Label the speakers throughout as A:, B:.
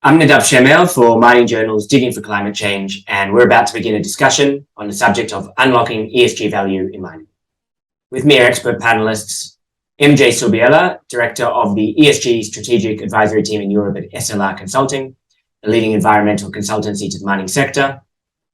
A: I'm Nadav Shemel for Mining Journal's Digging for Climate Change, and we're about to begin a discussion on the subject of unlocking ESG value in mining. With me are expert panelists MJ Subiela, Director of the ESG Strategic Advisory Team in Europe at SLR Consulting, a leading environmental consultancy to the mining sector,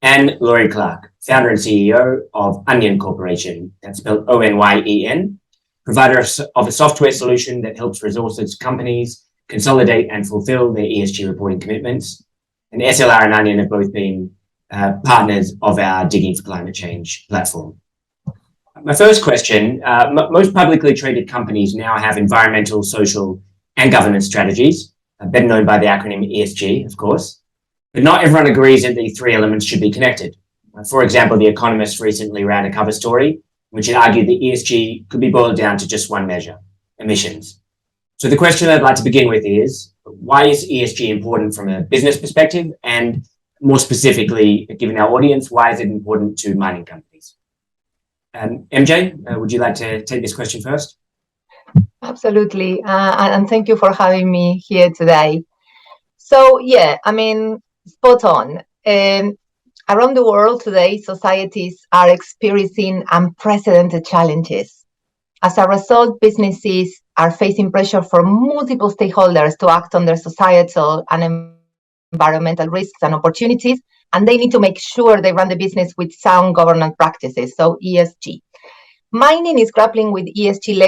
A: and Laurie Clark, Founder and CEO of Onion Corporation, that's spelled ONYEN, provider of a software solution that helps resources companies consolidate and fulfill their ESG reporting commitments. And SLR and Onion have both been partners of our Digging for Climate Change platform. My first question, most publicly traded companies now have environmental, social, and governance strategies, better known by the acronym ESG, of course. But not everyone agrees that the three elements should be connected. For example, The Economist recently ran a cover story in which it argued that ESG could be boiled down to just one measure, emissions. So the question I'd like to begin with is, why is ESG important from a business perspective? And more specifically, given our audience, why is it important to mining companies? MJ, would you like to take this question first?
B: Absolutely. And thank you for having me here today. So, spot on. Around the world today, societies are experiencing unprecedented challenges. As a result, businesses are facing pressure from multiple stakeholders to act on their societal and environmental risks and opportunities, and they need to make sure they run the business with sound governance practices, so ESG. Mining is grappling with ESG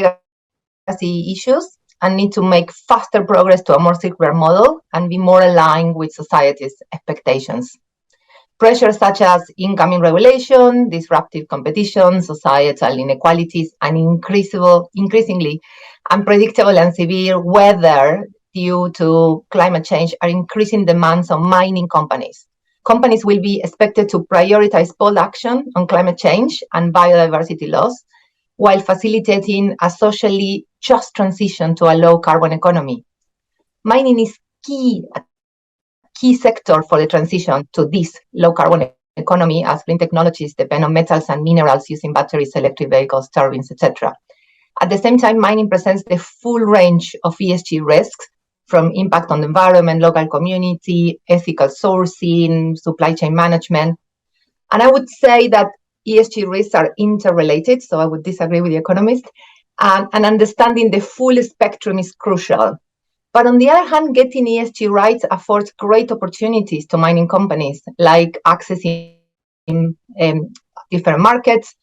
B: legacy issues and need to make faster progress to a more circular model and be more aligned with society's expectations. Pressures such as incoming regulation, disruptive competition, societal inequalities, and increasingly unpredictable and severe weather due to climate change are increasing demands on mining companies. Companies will be expected to prioritize bold action on climate change and biodiversity loss while facilitating a socially just transition to a low-carbon economy. Mining is a key sector for the transition to this low-carbon economy, as green technologies depend on metals and minerals using batteries, electric vehicles, turbines, etc. At the same time, mining presents the full range of ESG risks, from impact on the environment, local community, ethical sourcing, supply chain management. And I would say that ESG risks are interrelated, so I would disagree with the economist, and understanding the full spectrum is crucial. But on the other hand, getting ESG right affords great opportunities to mining companies, like accessing different markets,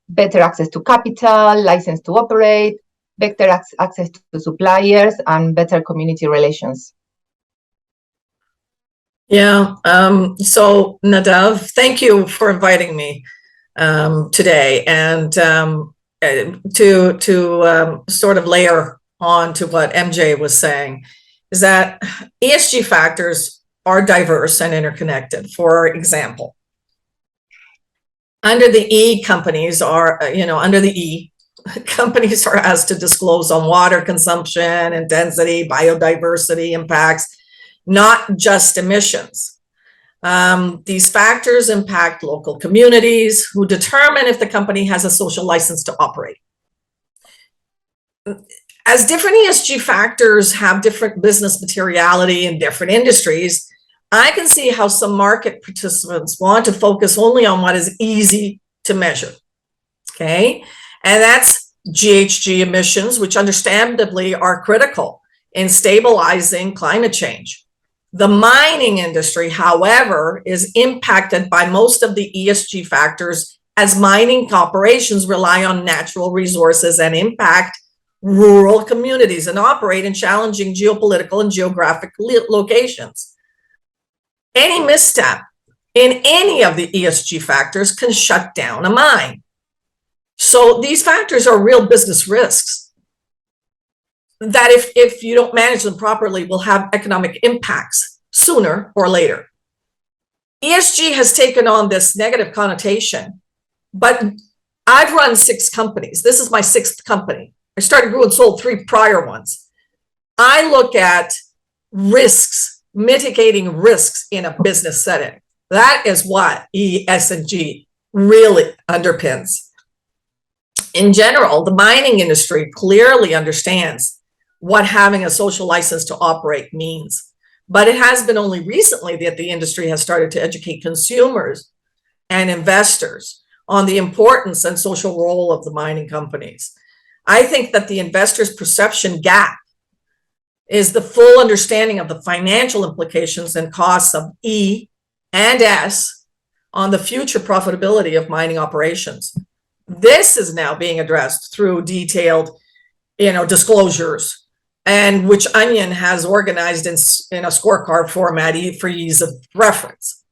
B: better access to capital, license to operate, better access to suppliers, and better community relations.
C: Yeah, so Nadav, thank you for inviting me today, and to sort of layer on to what MJ was saying, is that ESG factors are diverse and interconnected. For example, under the E, companies are asked to disclose on water consumption, intensity, biodiversity impacts, not just emissions. These factors impact local communities who determine if the company has a social license to operate. As different ESG factors have different business materiality in different industries, I can see how some market participants want to focus only on what is easy to measure, okay? And that's GHG emissions, which understandably are critical in stabilizing climate change. The mining industry, however, is impacted by most of the ESG factors as mining operations rely on natural resources and impact rural communities and operate in challenging geopolitical and geographic locations. Any misstep in any of the ESG factors can shut down a mine. So these factors are real business risks that if you don't manage them properly will have economic impacts sooner or later. ESG has taken on this negative connotation, but I've run 6 companies. This is my 6th company. I started, grew, and sold 3 prior ones. I look at risks, mitigating risks in a business setting. That is what ESG really underpins. In general, the mining industry clearly understands what having a social license to operate means. But it has been only recently that the industry has started to educate consumers and investors on the importance and social role of the mining companies. I think that the investors' perception gap is the full understanding of the financial implications and costs of E and S on the future profitability of mining operations. This is now being addressed through detailed, disclosures, and which Onion has organized in a scorecard format for ease of reference.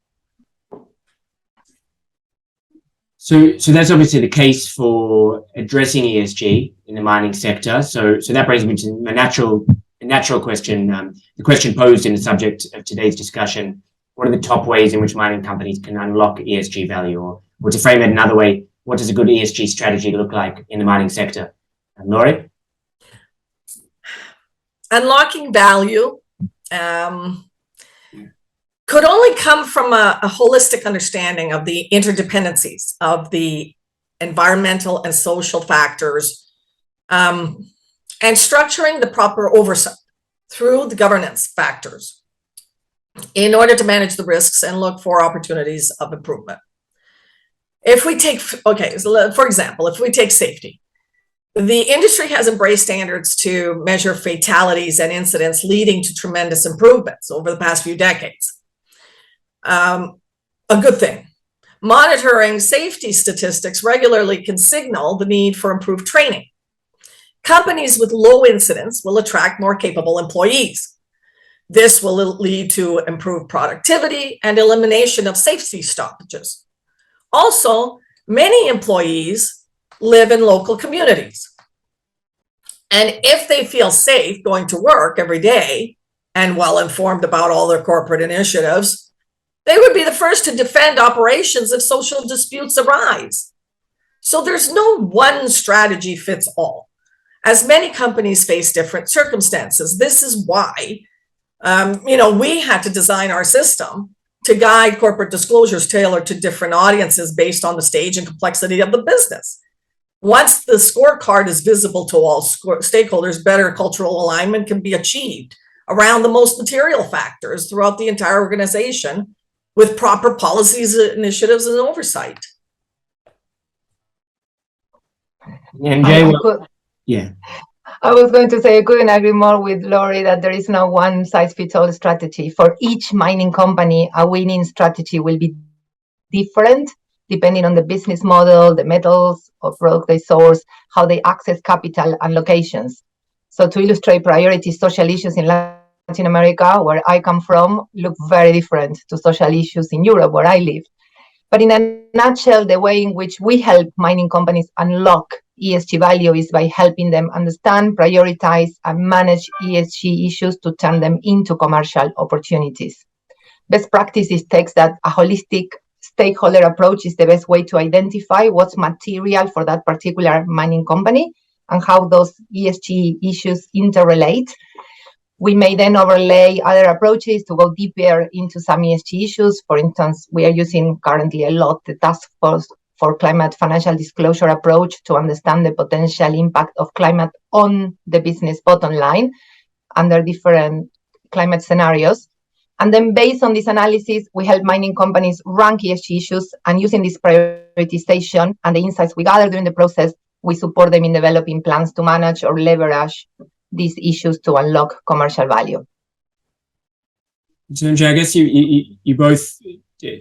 A: So that's obviously the case for addressing ESG in the mining sector. So that brings me to my natural question, the question posed in the subject of today's discussion. What are the top ways in which mining companies can unlock ESG value? Or to frame it another way, what does a good ESG strategy look like in the mining sector? Laurie?
C: Unlocking value could only come from a holistic understanding of the interdependencies of the environmental and social factors, and structuring the proper oversight through the governance factors in order to manage the risks and look for opportunities of improvement. If we take, for example, if we take safety, the industry has embraced standards to measure fatalities and incidents, leading to tremendous improvements over the past few decades. A good thing. Monitoring safety statistics regularly can signal the need for improved training. Companies with low incidents will attract more capable employees. This will lead to improved productivity and elimination of safety stoppages. Also, many employees live in local communities. And if they feel safe going to work every day and well informed about all their corporate initiatives, they would be the first to defend operations if social disputes arise. So there's no one strategy fits all, as many companies face different circumstances. This is why, we had to design our system to guide corporate disclosures tailored to different audiences based on the stage and complexity of the business. Once the scorecard is visible to all stakeholders, better cultural alignment can be achieved around the most material factors throughout the entire organization with proper policies, initiatives, and oversight.
A: MJ, yeah.
B: I was going to say I couldn't agree more with Laurie that there is no one size fits all strategy. For each mining company, a winning strategy will be different depending on the business model, the metals or product they source, how they access capital and locations. So to illustrate priorities, social issues in Latin America, where I come from, look very different to social issues in Europe, where I live. But in a nutshell, the way in which we help mining companies unlock ESG value is by helping them understand, prioritize, and manage ESG issues to turn them into commercial opportunities. Best practices takes that a holistic stakeholder approach is the best way to identify what's material for that particular mining company and how those ESG issues interrelate. We may then overlay other approaches to go deeper into some ESG issues. For instance, we are using currently a lot the Task Force for Climate Financial Disclosure approach to understand the potential impact of climate on the business bottom line under different climate scenarios. And then based on this analysis, we help mining companies rank ESG issues, and using this prioritization and the insights we gather during the process, we support them in developing plans to manage or leverage these issues to unlock commercial value.
A: So, MJ, I guess you both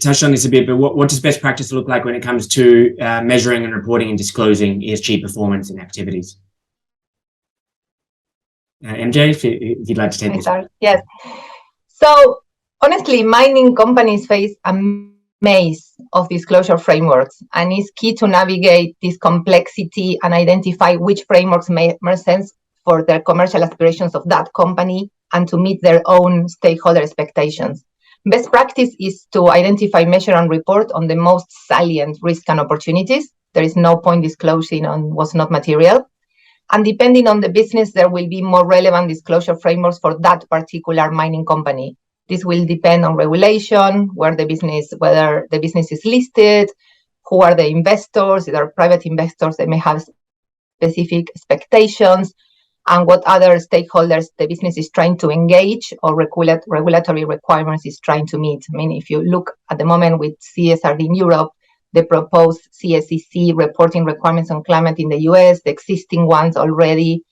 A: touched on this a bit, but what does best practice look like when it comes to measuring and reporting and disclosing ESG performance and activities? MJ, if you'd like to take this.
B: Yes. So honestly, mining companies face a maze of disclosure frameworks, and it's key to navigate this complexity and identify which frameworks make sense for their commercial aspirations of that company and to meet their own stakeholder expectations. Best practice is to identify, measure, and report on the most salient risks and opportunities. There is no point disclosing on what's not material. And depending on the business, there will be more relevant disclosure frameworks for that particular mining company. This will depend on regulation, whether the business is listed, who are the investors. If they're private investors, they may have specific expectations. and what other stakeholders the business is trying to engage or regulatory requirements is trying to meet. I mean, if you look at the moment with CSRD in Europe, the proposed CSEC reporting requirements on climate in the US, the existing ones already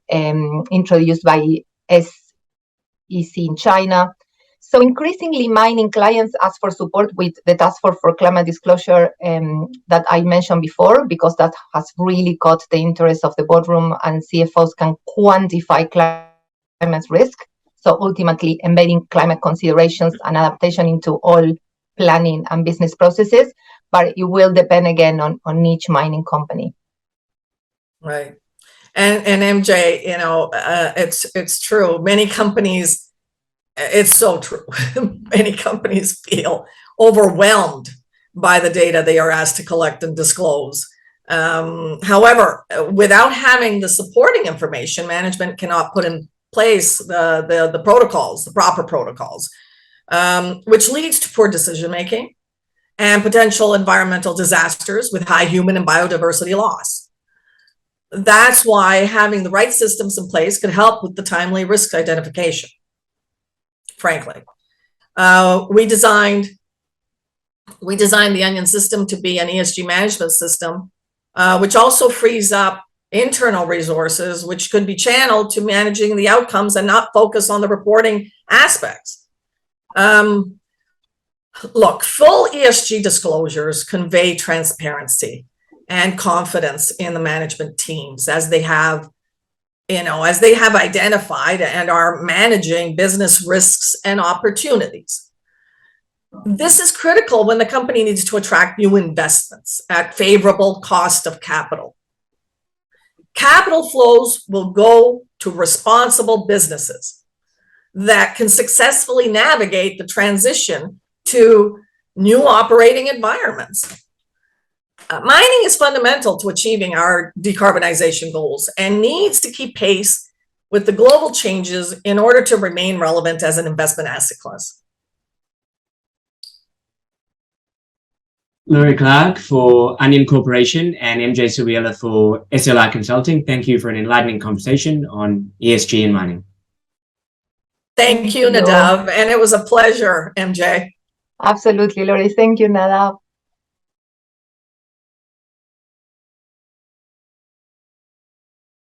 B: introduced by SEC in China. So increasingly, mining clients ask for support with the Task Force for Climate Disclosure that I mentioned before, because that has really caught the interest of the boardroom, and CFOs can quantify climate risk. So ultimately, embedding climate considerations and adaptation into all planning and business processes, but it will depend again on each mining company.
C: Right. And MJ, it's true. Many companies, it's so true. Many companies feel overwhelmed by the data they are asked to collect and disclose. However, without having the supporting information, management cannot put in place the protocols, the proper protocols, which leads to poor decision making and potential environmental disasters with high human and biodiversity loss. That's why having the right systems in place could help with the timely risk identification. Frankly, we designed the Onion system to be an ESG management system, which also frees up internal resources, which could be channeled to managing the outcomes and not focus on the reporting aspects. Look, full ESG disclosures convey transparency and confidence in the management teams as they have identified and are managing business risks and opportunities. This is critical when the company needs to attract new investments at favorable cost of capital. Capital flows will go to responsible businesses that can successfully navigate the transition to new operating environments. Mining is fundamental to achieving our decarbonization goals and needs to keep pace with the global changes in order to remain relevant as an investment asset class.
A: Laurie Clark for Onion Corporation and MJ Subiela for SLI Consulting, thank you for an enlightening conversation on ESG in mining.
C: Thank you, Nadav, and it was a pleasure, MJ.
B: Absolutely, Laurie. Thank you, Nadav.